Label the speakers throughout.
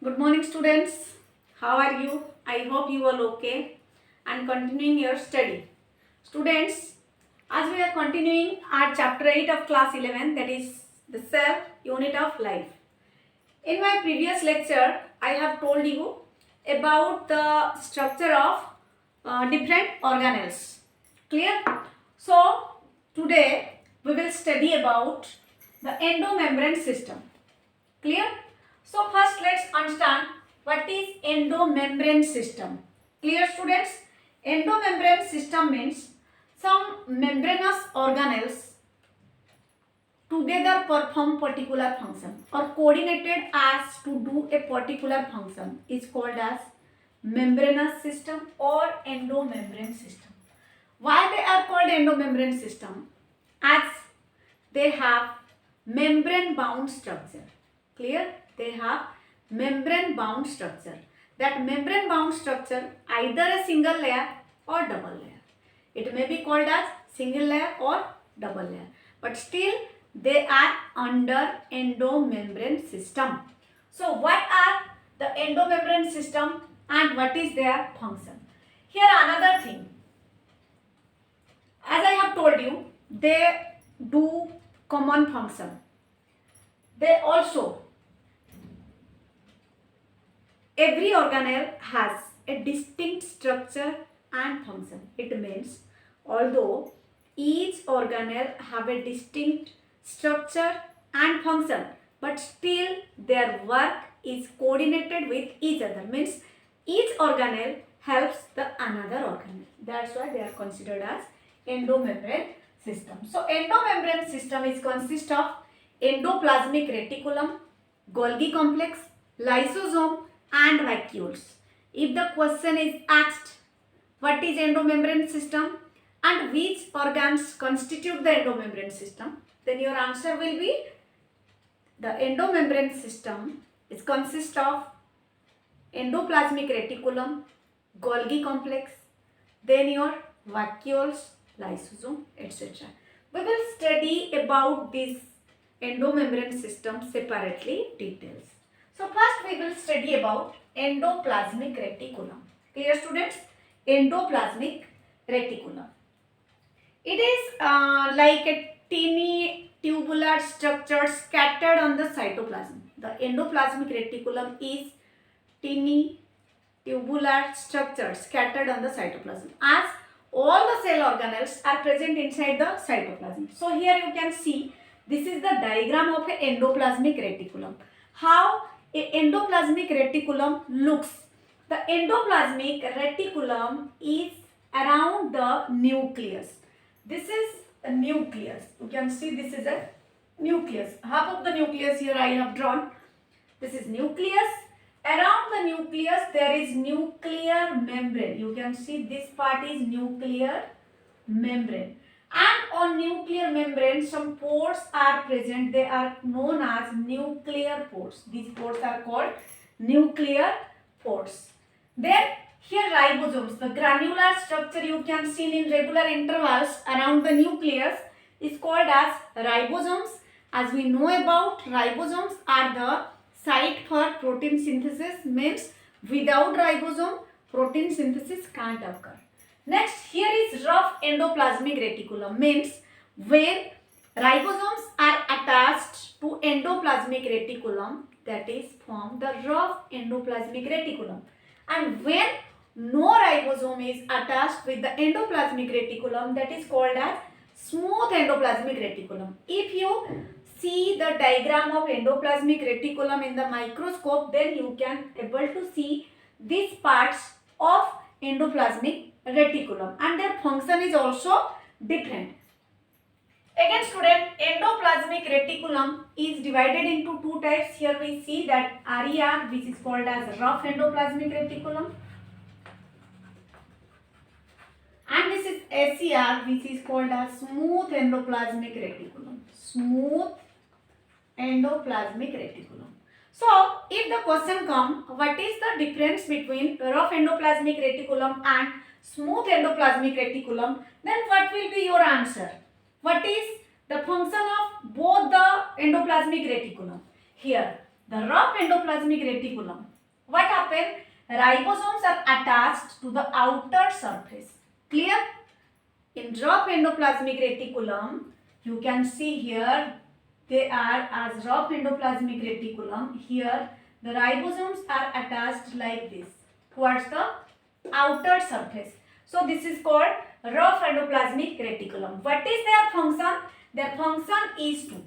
Speaker 1: Good morning, students. How are you? I hope you are okay and continuing your study. Students, as we are continuing our chapter 8 of class 11, that is the self unit of life. In my previous lecture, I have told you about the structure of different organelles. Clear? So, today we will study about the endomembrane system. Clear? So first let's understand what is endomembrane system. Clear, students? Endomembrane system means some membranous organelles together perform particular function or coordinated as to do a particular function is called as membranous system or endomembrane system. Why they are called endomembrane system? As they have membrane bound structure. Clear? They have membrane bound structure. That membrane bound structure either a single layer or double layer. It may be called as single layer or double layer. But still they are under endomembrane system. So what are the endomembrane system and what is their function? Here another thing. As I have told you, they do common function. They also, every organelle has a distinct structure and function. It means although each organelle have a distinct structure and function, but still their work is coordinated with each other. Means each organelle helps the another organelle. That's why they are considered as endomembrane system. So endomembrane system is consist of endoplasmic reticulum, Golgi complex, lysosome and vacuoles. If the question is asked what is endomembrane system and which organs constitute the endomembrane system, then your answer will be the endomembrane system is consist of endoplasmic reticulum, Golgi complex, then your vacuoles, lysosome, etc. We will study about this endomembrane system separately details. So first we will study about endoplasmic reticulum. Clear, students? Endoplasmic reticulum. It is like a teeny tubular structure scattered on the cytoplasm. The endoplasmic reticulum is teeny tubular structure scattered on the cytoplasm, as all the cell organelles are present inside the cytoplasm. So here you can see this is the diagram of a endoplasmic reticulum. How a endoplasmic reticulum looks. The endoplasmic reticulum is around the nucleus. This is a nucleus. You can see this is a nucleus. Half of the nucleus here I have drawn. This is nucleus. Around the nucleus there is nuclear membrane. You can see this part is nuclear membrane. And on nuclear membrane some pores are present. They are known as nuclear pores. These pores are called nuclear pores. Then here ribosomes, the granular structure you can see in regular intervals around the nucleus is called as ribosomes. As we know about, ribosomes are the site for protein synthesis, means without ribosome protein synthesis can't occur. Next, here is rough endoplasmic reticulum, means when ribosomes are attached to endoplasmic reticulum, that is form the rough endoplasmic reticulum. And when no ribosome is attached with the endoplasmic reticulum, that is called as smooth endoplasmic reticulum. If you see the diagram of endoplasmic reticulum in the microscope, then you can able to see these parts of endoplasmic reticulum and their function is also different. Again student, endoplasmic reticulum is divided into two types. Here we see that RER, which is called as rough endoplasmic reticulum, and this is SER, which is called as smooth endoplasmic reticulum. Smooth endoplasmic reticulum. So, if the question comes, what is the difference between rough endoplasmic reticulum and smooth endoplasmic reticulum, then what will be your answer? What is the function of both the endoplasmic reticulum? Here, the rough endoplasmic reticulum what happen? Ribosomes are attached to the outer surface. Clear? In rough endoplasmic reticulum, you can see here they are as rough endoplasmic reticulum. Here the ribosomes are attached like this towards the outer surface. So this is called rough endoplasmic reticulum. What is their function? Their function is to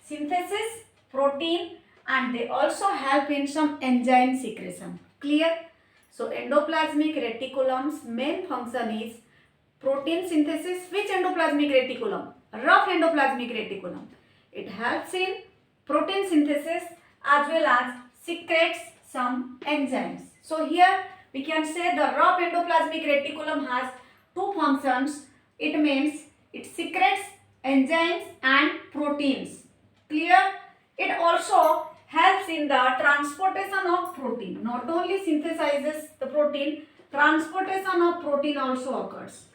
Speaker 1: synthesis protein, and they also help in some enzyme secretion. Clear? So endoplasmic reticulum's main function is protein synthesis. Which endoplasmic reticulum? Rough endoplasmic reticulum. It helps in protein synthesis as well as secretes some enzymes. So here we can say the rough endoplasmic reticulum has two functions. It means it secretes enzymes and proteins. Clear? It also helps in the transportation of protein. Not only synthesizes the protein, transportation of protein also occurs.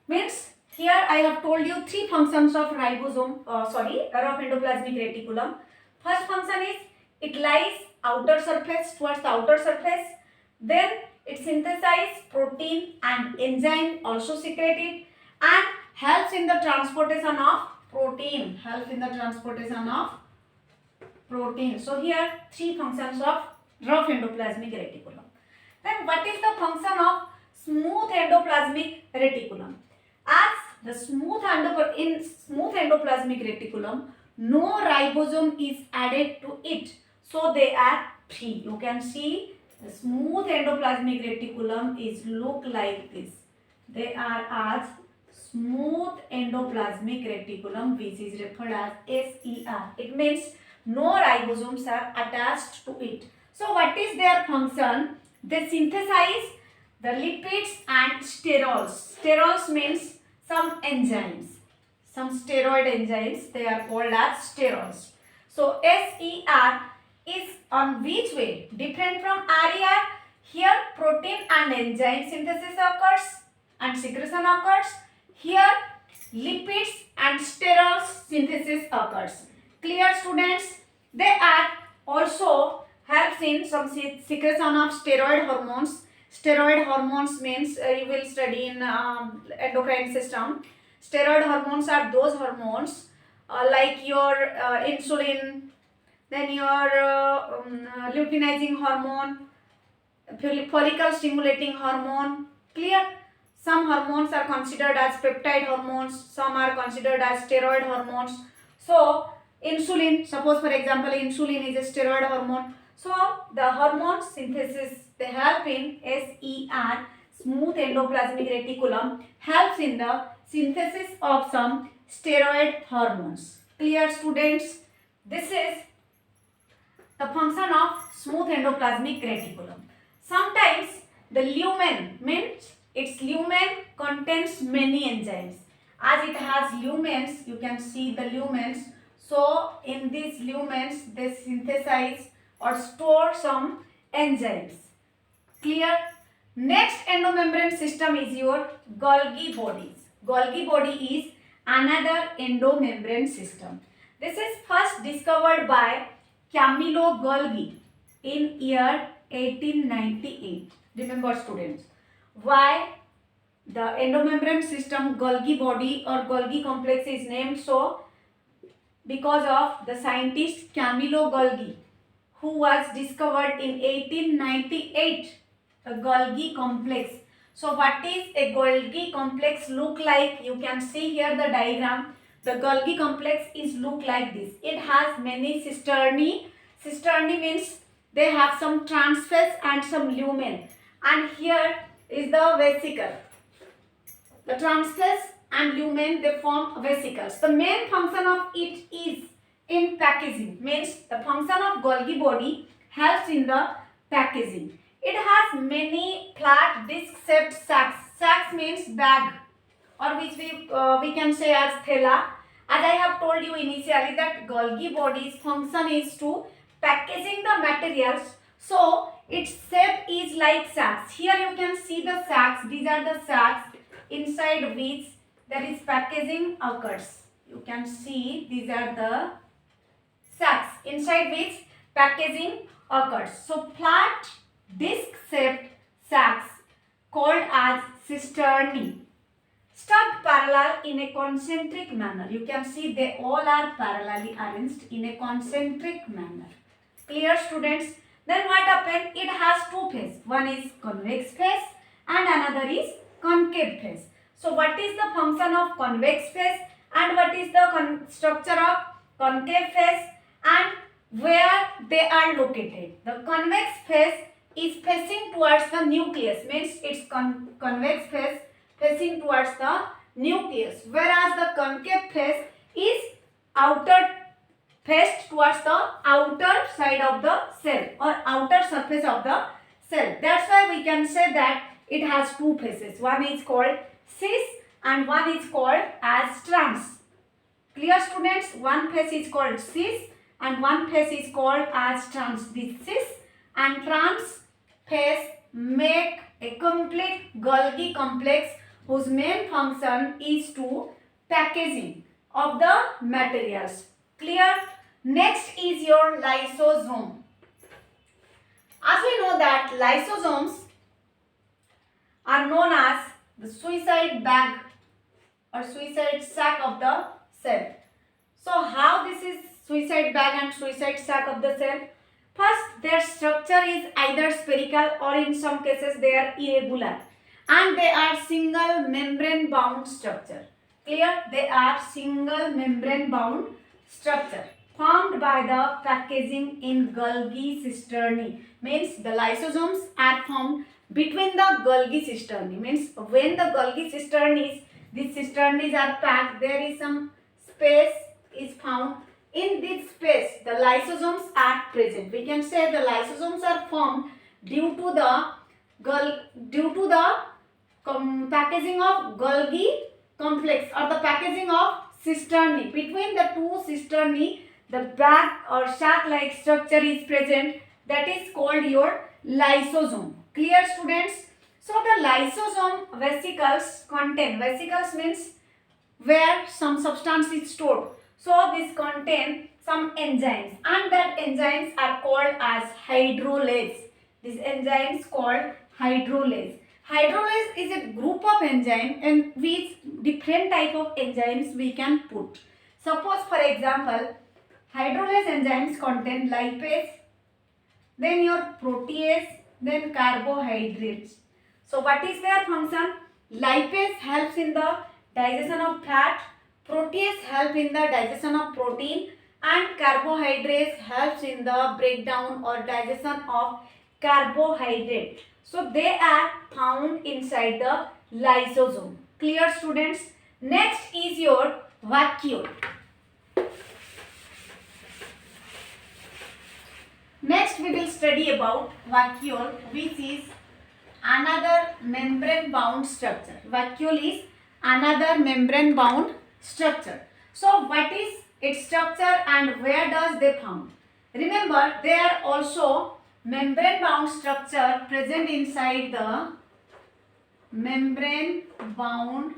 Speaker 1: Means here I have told you three functions of ribosome, rough endoplasmic reticulum. First function is it lies outer surface, towards the outer surface. Then it synthesizes protein and enzyme also secreted, and helps in the transportation of protein. So here three functions of rough endoplasmic reticulum. Then what is the function of smooth endoplasmic reticulum? As the smooth endoplasmic reticulum, no ribosome is added to it, so they are free. You can see the smooth endoplasmic reticulum is look like this. They are as smooth endoplasmic reticulum, which is referred as SER. It means no ribosomes are attached to it. So what is their function? They synthesize the lipids and sterols. Sterols means some enzymes, some steroid enzymes. They are called as sterols. So SER is on which way? Different from RER. Here protein and enzyme synthesis occurs and secretion occurs. Here lipids and sterols synthesis occurs. Clear, students? They are also helps in some secretion of steroid hormones. Steroid hormones means you will study in endocrine system. Steroid hormones are those hormones like your insulin, then your luteinizing hormone, follicle stimulating hormone. Clear? Some hormones are considered as peptide hormones, some are considered as steroid hormones. So insulin, suppose for example insulin is a steroid hormone. So the hormone synthesis, they help in SER, smooth endoplasmic reticulum, helps in the synthesis of some steroid hormones. Clear, students? This is the function of smooth endoplasmic reticulum. Sometimes the lumen means its lumen contains many enzymes. As it has lumens, you can see the lumens. So in these lumens, they synthesize or store some enzymes. Clear? Next endomembrane system is your Golgi bodies. Golgi body is another endomembrane system. This is first discovered by Camillo Golgi in year 1898. Remember, students, why the endomembrane system Golgi body or Golgi complex is named so? Because of the scientist Camillo Golgi, who was discovered in 1898, the Golgi complex. So what is a Golgi complex look like? You can see here the diagram. The Golgi complex is look like this. It has many cisternae. Cisternae means they have some transverse and some lumen. And here is the vesicle. The transverse and lumen, they form vesicles. The main function of it is in packaging. Means the function of Golgi body helps in the packaging. It has many flat disc-shaped sacs. Sacs means bag, or which we can say as thela. As I have told you initially that Golgi body's function is to packaging the materials. So its shape is like sacs. Here you can see the sacs. These are the sacs inside which there is packaging occurs. You can see these are the sacs inside which packaging occurs. So flat disc-shaped sacs called as cisternae, stuck parallel in a concentric manner. You can see they all are parallelly arranged in a concentric manner. Clear, students? Then what happened? It has two faces. One is convex face and another is concave face. So what is the function of convex face and what is the structure of concave face and where they are located? The convex face is facing towards the nucleus, means its convex face facing towards the nucleus, whereas the concave face is faced towards the outer side of the cell or outer surface of the cell. That's why we can say that it has two faces. One is called cis and one is called as trans. Clear, students? One face is called cis and one face is called as trans. This cis and trans face make a complete Golgi complex whose main function is to packaging of the materials. Clear? Next is your lysosome. As we know that lysosomes are known as the suicide bag or suicide sac of the cell. So how this is suicide bag and suicide sac of the cell? First, their structure is either spherical or in some cases they are irregular and they are single membrane bound structure. Clear? They are single membrane bound structure formed by the packaging in Golgi cisternae. Means the lysosomes are formed between the Golgi cisternae. Means when the Golgi cisternae, these cisternae are packed, there is some space is found. In this space, the lysosomes are present. We can say the lysosomes are formed due to the packaging of Golgi complex or the packaging of cisternae. Between the two cisternae, the bag or sac-like structure is present. That is called your lysosome. Clear, students? So the lysosome vesicles contain, vesicles means where some substance is stored. So this contain some enzymes and that enzymes are called as hydrolase. These enzymes called hydrolase. Hydrolase is a group of enzymes in which different type of enzymes we can put. Suppose for example, hydrolase enzymes contain lipase, then your protease, then carbohydrates. So what is their function? Lipase helps in the digestion of fat, protease help in the digestion of protein and carbohydrates helps in the breakdown or digestion of carbohydrate. So they are found inside the lysosome. Clear, students? Next is your vacuole. Next we will study about vacuole, which is another membrane bound structure. Vacuole is another membrane bound structure. So what is its structure and where does they found? Remember, they are also membrane bound structure present inside the membrane bound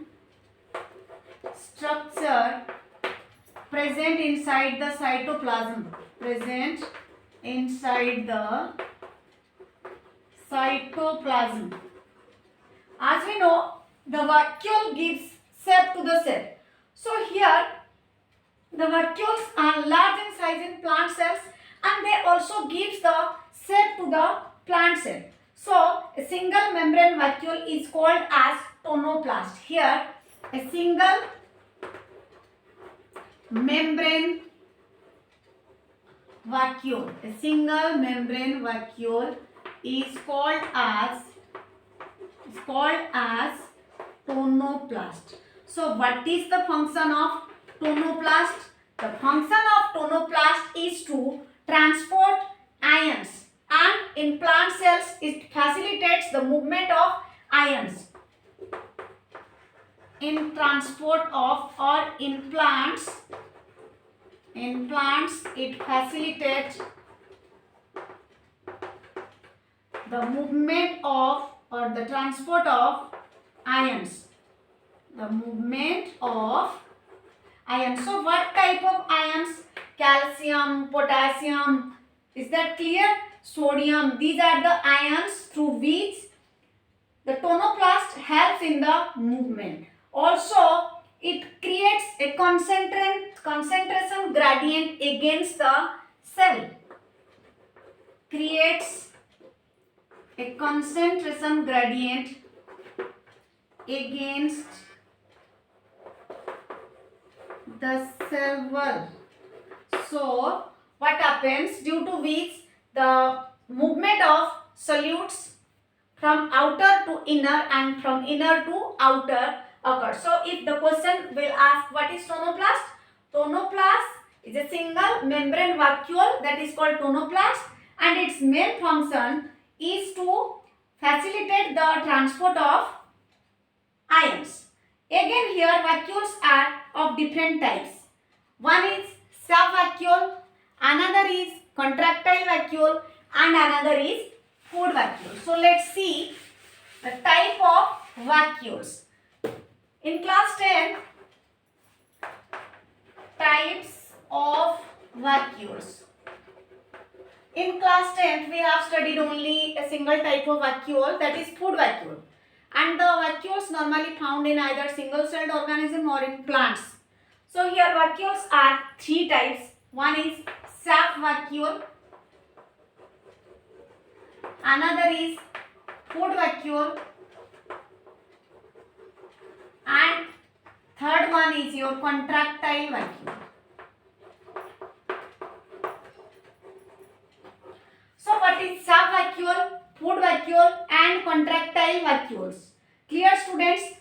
Speaker 1: structure present inside the cytoplasm. Present inside the cytoplasm. As we know, the vacuole gives shape to the cell. So here the vacuoles are large in size in plant cells and they also gives the shape to the plant cell. So a single membrane vacuole is called as tonoplast. Here a single membrane vacuole. A single membrane vacuole is called as tonoplast. So what is the function of tonoplast? The function of tonoplast is to transport ions, and in plant cells it facilitates the movement of ions. In transport of or in plants it facilitates the movement of or the transport of ions. The movement of ions. So what type of ions? calcium, potassium. Is that clear? Sodium. These are the ions through which the tonoplast helps in the movement. Also, it creates a concentration gradient against the cell. Creates a concentration gradient against the cell wall. So, what happens, due to which the movement of solutes from outer to inner and from inner to outer occurs. So, if the question will ask what is tonoplast? Tonoplast is a single membrane vacuole that is called tonoplast, and its main function is to facilitate the transport of ions. Again, here vacuoles are of different types. One is sub-vacuole, another is contractile vacuole, and another is food vacuole. So let's see the type of vacuoles. In class 10, types of vacuoles. In class 10th, we have studied only a single type of vacuole, that is food vacuole. And the vacuoles normally found in either single-celled organism or in plants. So here vacuoles are three types. One is sap vacuole, another is food vacuole, and third one is your contractile vacuole. So what is sap vacuole, food vacuole, and contractile vacuoles? Clear, students?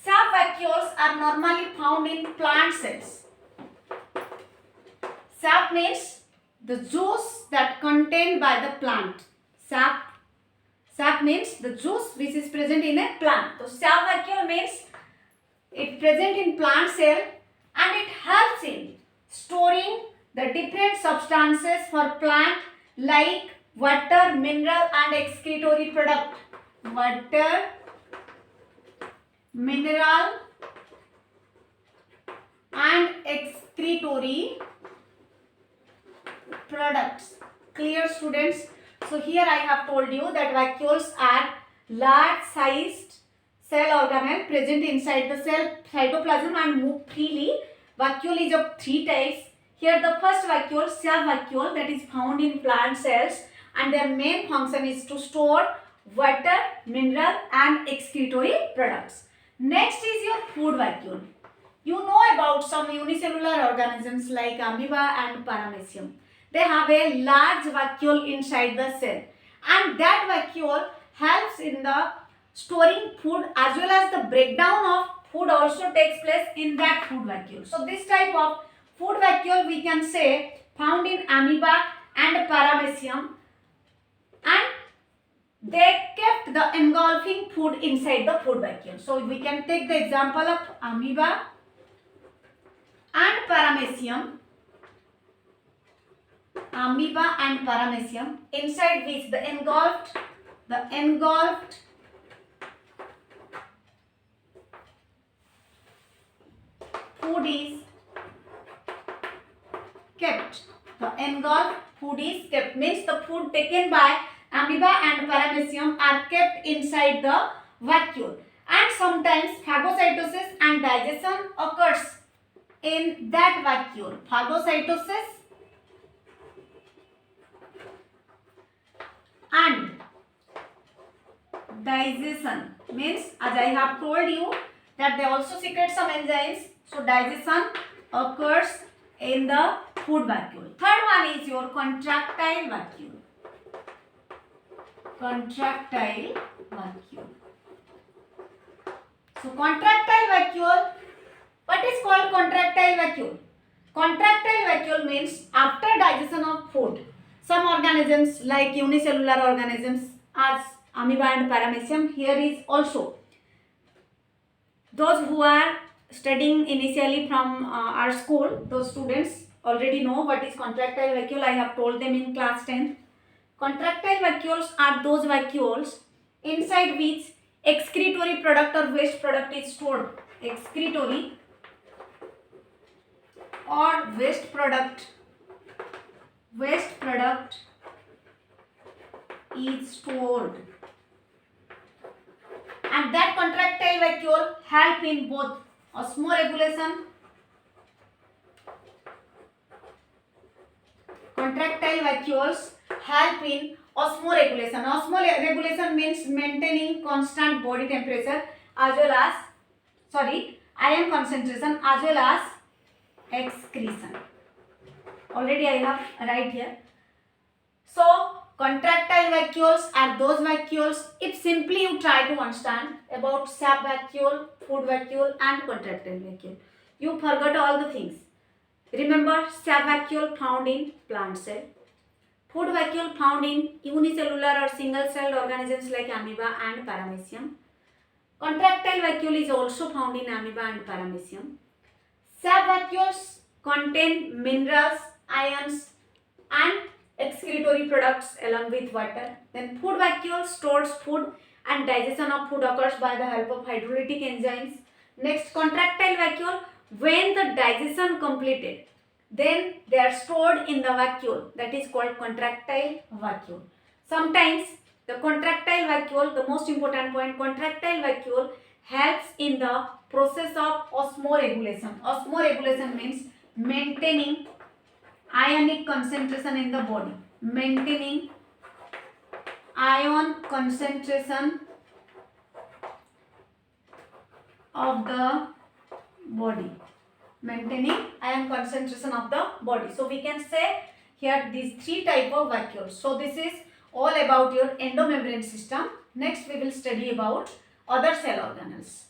Speaker 1: Sap vacuoles are normally found in plant cells. Sap means the juice that contained by the plant. Sap means the juice which is present in a plant. So sap vacuole means it present in plant cell and it helps in storing the different substances for plant like water, mineral and excretory product. Water, mineral and excretory products. Clear, students? So here I have told you that vacuoles are large sized cell organelle present inside the cell cytoplasm and move freely. Vacuole is of three types. Here the first vacuole, sap vacuole, that is found in plant cells, and their main function is to store water, mineral and excretory products. Next is your food vacuole. You know about some unicellular organisms like amoeba and paramecium. They have a large vacuole inside the cell, and that vacuole helps in the storing food as well as the breakdown of food also takes place in that food vacuole. So this type of food vacuole we can say found in amoeba and paramecium, and they kept the engulfing food inside the food vacuole. So we can take the example of amoeba and paramecium. Amoeba and paramecium, inside which the engulfed food is kept. The engulfed food is kept means the food taken by amoeba and paramecium are kept inside the vacuole, and sometimes phagocytosis and digestion occurs in that vacuole. Phagocytosis and digestion means, as I have told you, that they also secrete some enzymes. So digestion occurs in the food vacuole. Third one is your contractile vacuole. Contractile vacuole. So contractile vacuole, what is called contractile vacuole? Contractile vacuole means after digestion of food, some organisms like unicellular organisms as amoeba and paramecium, here is also those who are studying initially from our school, those students already know what is contractile vacuole. I have told them in class 10. Contractile vacuoles are those vacuoles inside which excretory product or waste product is stored. Excretory or waste product waste product is stored, and that contractile vacuole help in both osmoregulation. Contractile vacuoles help in osmoregulation. Osmoregulation means maintaining constant body temperature as well as ion concentration as well as excretion. Already I have right here. So contractile vacuoles are those vacuoles, if simply you try to understand about sap vacuole, food vacuole and contractile vacuole, you forgot all the things. Remember, sap vacuole found in plant cell, food vacuole found in unicellular or single celled organisms like amoeba and paramecium. Contractile vacuole is also found in amoeba and paramecium. Sap vacuoles contain minerals, ions and excretory products along with water. Then food vacuole stores food and digestion of food occurs by the help of hydrolytic enzymes. Next, contractile vacuole, when the digestion completed, then they are stored in the vacuole, that is called contractile vacuole. Sometimes the contractile vacuole, the most important point, contractile vacuole helps in the process of osmoregulation. Osmoregulation means maintaining ionic concentration in the body, maintaining ion concentration of the body, maintaining ion concentration of the body. So we can say here these three type of vacuoles. So this is all about your endomembrane system. Next we will study about other cell organelles.